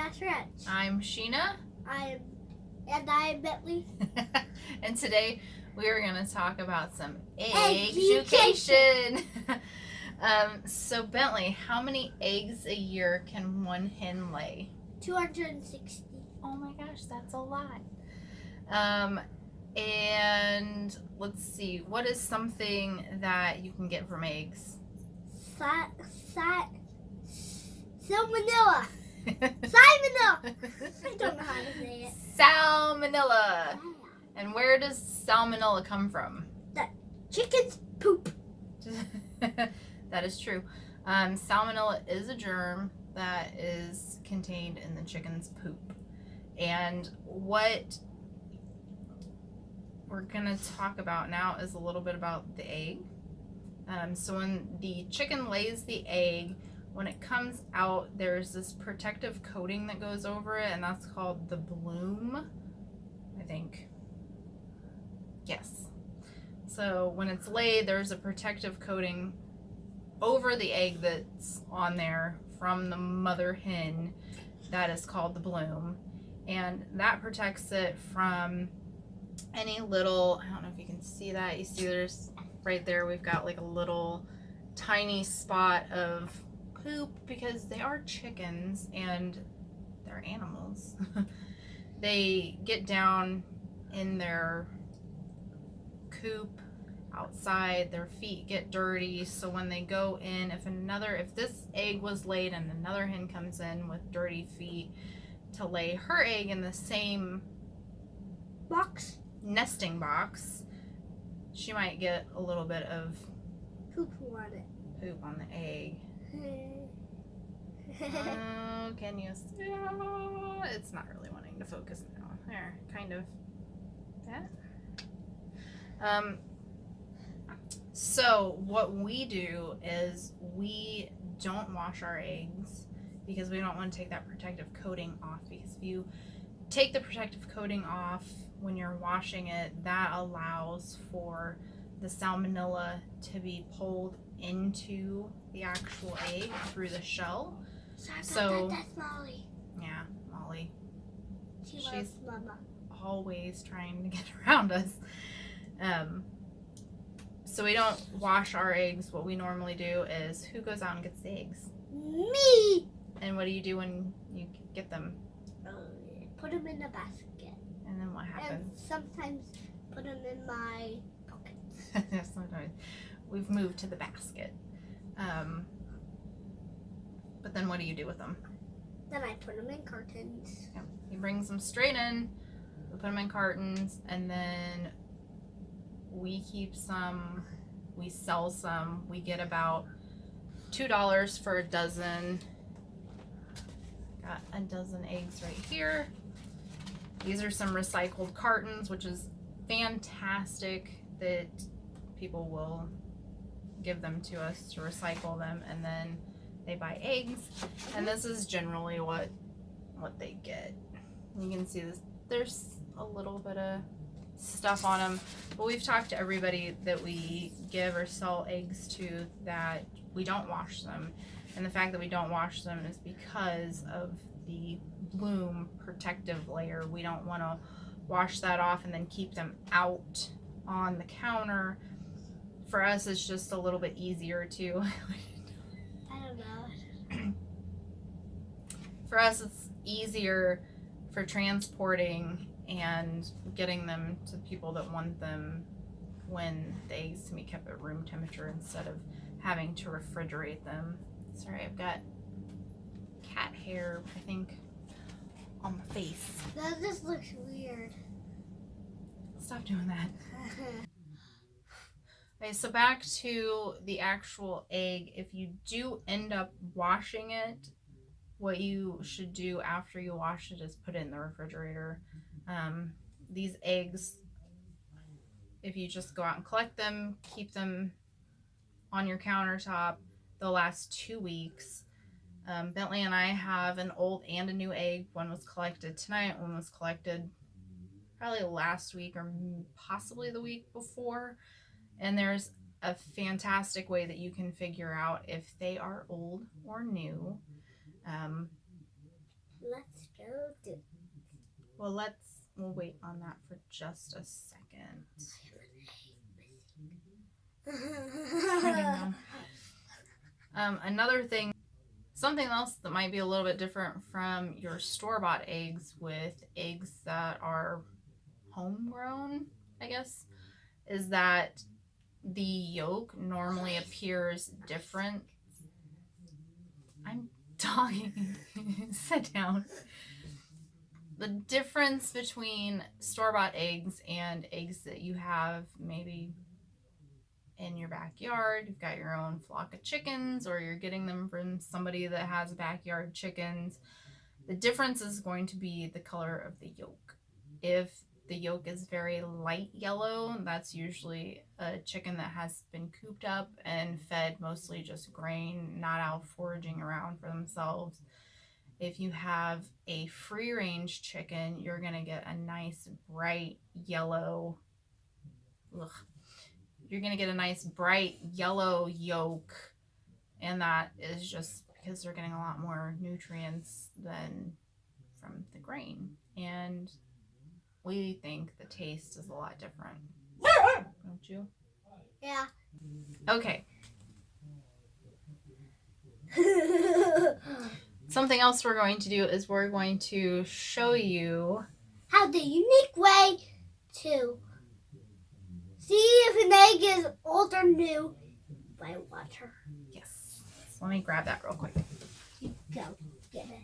Rich. I'm Sheena. I'm Bentley. And today we are going to talk about some Eggucation. eggucation. So Bentley, how many eggs a year can one hen lay? 260. Oh my gosh, that's a lot. And let's see, what is something that you can get from eggs? Salmonella. Salmonella. I don't know how to say it. Salmonella. And where does salmonella come from? The chicken's poop. That is true. Salmonella is a germ that is contained in the chicken's poop. And what we're going to talk about now is a little bit about the egg. So when the chicken lays the egg, when it comes out, there's this protective coating that goes over it, and that's called the bloom, I think. Yes. So when it's laid, there's a protective coating over the egg that's on there from the mother hen that is called the bloom, and that protects it from any little, I don't know if you can see that, you see there's right there, we've got like a little tiny spot of poop because they are chickens and they're animals. They get down in their coop outside, their feet get dirty, so when they go in, if this egg was laid and another hen comes in with dirty feet to lay her egg in the same nesting box, she might get a little bit of poop on it. Poop on the egg. Oh, can you see? It's not really wanting to focus now. There, kind of. That. So what we do is we don't wash our eggs because we don't want to take that protective coating off, because if you take the protective coating off when you're washing it, that allows for the salmonella to be pulled into the actual egg through the shell. So that's Molly. Yeah, Molly. She's Mama. Always trying to get around us. So we don't wash our eggs. What we normally do is, who goes out and gets the eggs? Me! And what do you do when you get them? Put them in a basket. And then what happens? And sometimes put them in my pockets. Sometimes. We've moved to the basket. But then what do you do with them? Then I put them in cartons. Yeah. He brings them straight in, we put them in cartons, and then we keep some, we sell some. We get about $2 for a dozen. Got a dozen eggs right here. These are some recycled cartons, which is fantastic that people will give them to us to recycle them, and then they buy eggs, and this is generally what they get. You can see this, there's a little bit of stuff on them, but we've talked to everybody that we give or sell eggs to that we don't wash them, and the fact that we don't wash them is because of the bloom protective layer. We don't want to wash that off and then keep them out on the counter. For us, it's just a little bit easier to I don't know. For us, it's easier for transporting and getting them to people that want them when the eggs can be kept at room temperature instead of having to refrigerate them. Sorry, I've got cat hair, I think, on my face. That just looks weird. Stop doing that. Okay, so back to the actual egg. If you do end up washing it, what you should do after you wash it is put it in the refrigerator. These eggs, if you just go out and collect them, keep them on your countertop, they'll last 2 weeks. Bentley and I have an old and a new egg. One was collected tonight, one was collected probably last week or possibly the week before. And there's a fantastic way that you can figure out if they are old or new. Let's go do. Well, we'll wait on that for just a second. Another thing, something else that might be a little bit different from your store-bought eggs with eggs that are homegrown, I guess, is that the yolk normally appears different. I'm talking. Sit down. The difference between store-bought eggs and eggs that you have maybe in your backyard, you've got your own flock of chickens, or you're getting them from somebody that has backyard chickens, the difference is going to be the color of the yolk. If the yolk is very light yellow, that's usually a chicken that has been cooped up and fed mostly just grain, not out foraging around for themselves. If you have a free range chicken, you're going to get a nice bright yellow. You're going to get a nice bright yellow yolk, and that is just because they're getting a lot more nutrients than from the grain. And we think the taste is a lot different. Don't you? Yeah. Okay. Something else we're going to do is we're going to show you how the unique way to see if an egg is old or new by water. Yes. So let me grab that real quick. You go get it.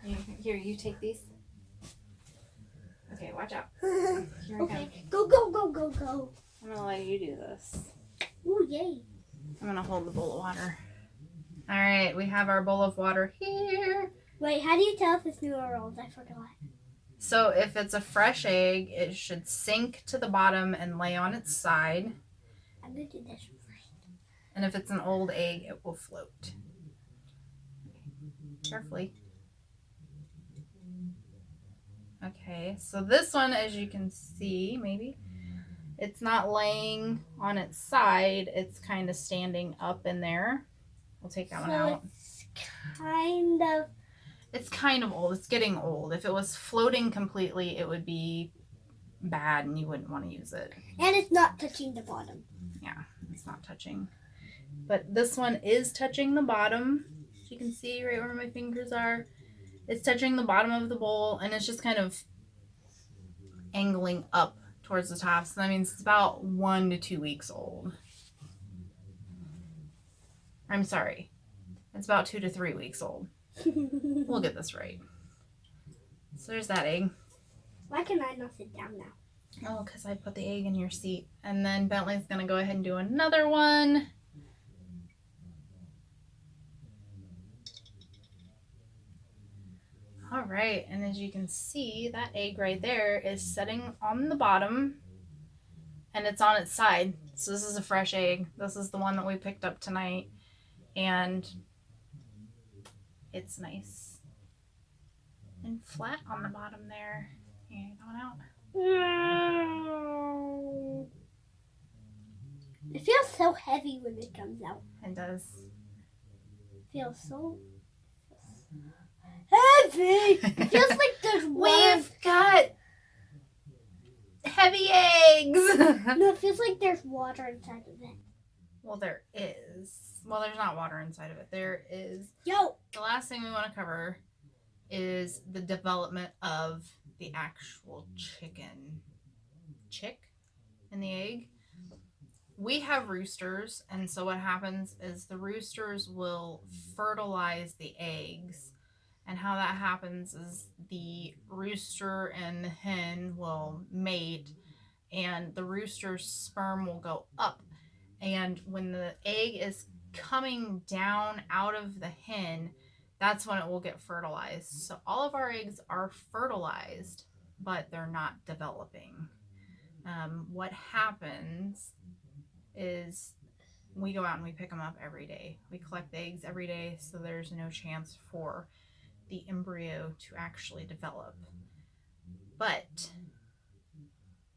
Okay. Here, you take these. Okay, watch out. Here okay. Go. I'm going to let you do this. Ooh, yay. I'm going to hold the bowl of water. All right, we have our bowl of water here. Wait, how do you tell if it's new or old? I forgot. So if it's a fresh egg, it should sink to the bottom and lay on its side. I'm going to do this first. And if it's an old egg, it will float. Carefully. Okay, so this one, as you can see, maybe, it's not laying on its side. It's kind of standing up in there. We'll take that one out. It's kind of old. It's getting old. If it was floating completely, it would be bad and you wouldn't want to use it. And it's not touching the bottom. Yeah, it's not touching. But this one is touching the bottom. As you can see right where my fingers are. It's touching the bottom of the bowl, and it's just kind of angling up towards the top. So that means it's about 1 to 2 weeks old. I'm sorry. It's about 2 to 3 weeks old. We'll get this right. So there's that egg. Why can I not sit down now? Oh, because I put the egg in your seat. And then Bentley's going to go ahead and do another one. All right, and as you can see, that egg right there is sitting on the bottom, and it's on its side. So this is a fresh egg. This is the one that we picked up tonight, and it's nice and flat on the bottom there. Yeah, going out. It feels so heavy when it comes out. It does. It feels so heavy. It feels like there's water. We've got heavy eggs. No, it feels like there's water inside of it. Well, there is. Well, there's not water inside of it. There is. Yo. The last thing we want to cover is the development of the actual chick in the egg. We have roosters, and so what happens is the roosters will fertilize the eggs. And how that happens is the rooster and the hen will mate, and the rooster's sperm will go up. And when the egg is coming down out of the hen, that's when it will get fertilized. So all of our eggs are fertilized, but they're not developing. What happens is we go out and we pick them up every day. We collect the eggs every day, so there's no chance for the embryo to actually develop. But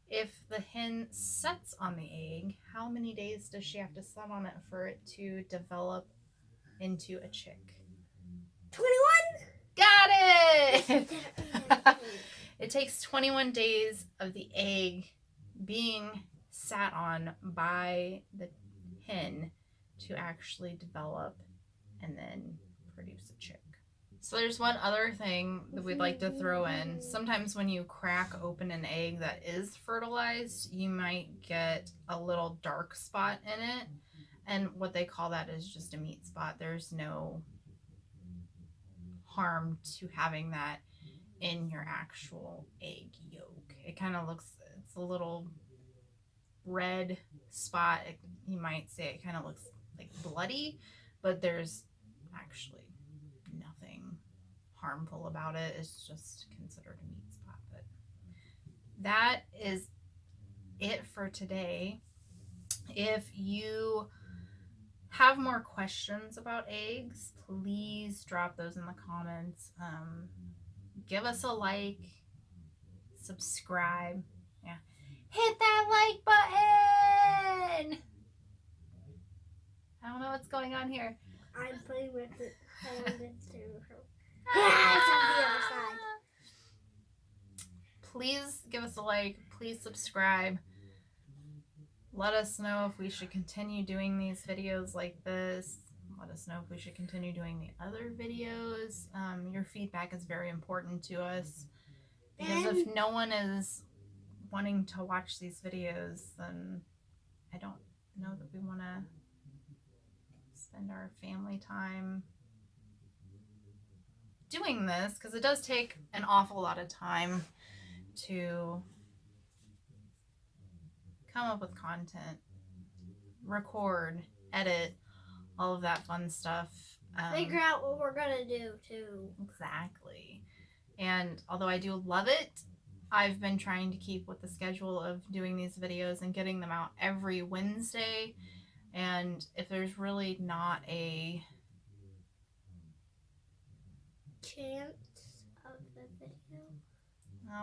if the hen sets on the egg, how many days does she have to set on it for it to develop into a chick? 21? it! It takes 21 days of the egg being sat on by the hen to actually develop and then produce a chick. So there's one other thing that we'd like to throw in. Sometimes when you crack open an egg that is fertilized, you might get a little dark spot in it. And what they call that is just a meat spot. There's no harm to having that in your actual egg yolk. It kind of looks, it's a little red spot. You might say it kind of looks like bloody, but there's actually nothing harmful about it. It's just considered a meat spot. But that is it for today. If you have more questions about eggs, please drop those in the comments. Give us a like, subscribe. Yeah, hit that like button. I don't know what's going on here. I'm playing with it. It's on the other side. Please give us a like. Please subscribe. Let us know if we should continue doing these videos like this. Let us know if we should continue doing the other videos. Your feedback is very important to us. Because if no one is wanting to watch these videos, then I don't know that we want to spend our family time doing this, because it does take an awful lot of time to come up with content, record, edit, all of that fun stuff. Figure out what we're gonna do too. Exactly. And although I do love it, I've been trying to keep with the schedule of doing these videos and getting them out every Wednesday. And if there's really not a chance of the video,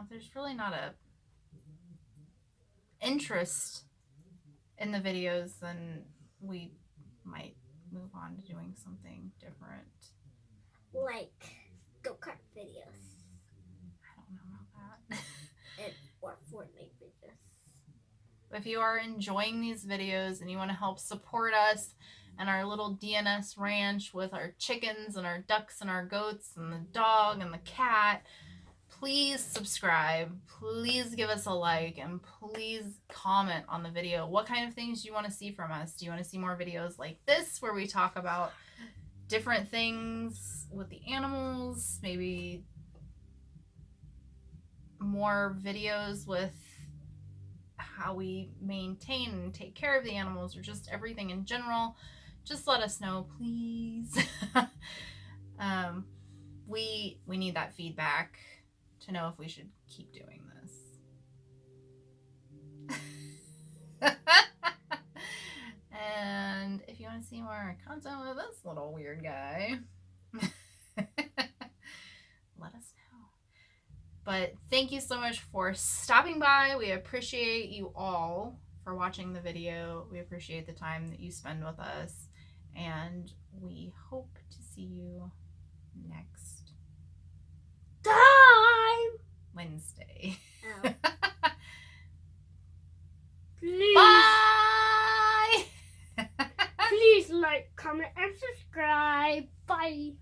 if there's really not a interest in the videos, then we might move on to doing something different. Like go-kart videos. I don't know about that. Or Fortnite videos. If you are enjoying these videos and you want to help support us and our little DNS ranch with our chickens and our ducks and our goats and the dog and the cat, please subscribe, please give us a like, and please comment on the video. What kind of things do you want to see from us? Do you want to see more videos like this where we talk about different things with the animals? Maybe more videos with how we maintain and take care of the animals, or just everything in general? Just let us know, please. We need that feedback to know if we should keep doing this. And if you want to see more content with this little weird guy, let us know. But thank you so much for stopping by. We appreciate you all for watching the video. We appreciate the time that you spend with us, and we hope to see you next time Wednesday. Oh. Please. Bye! Please like, comment, and subscribe. Bye.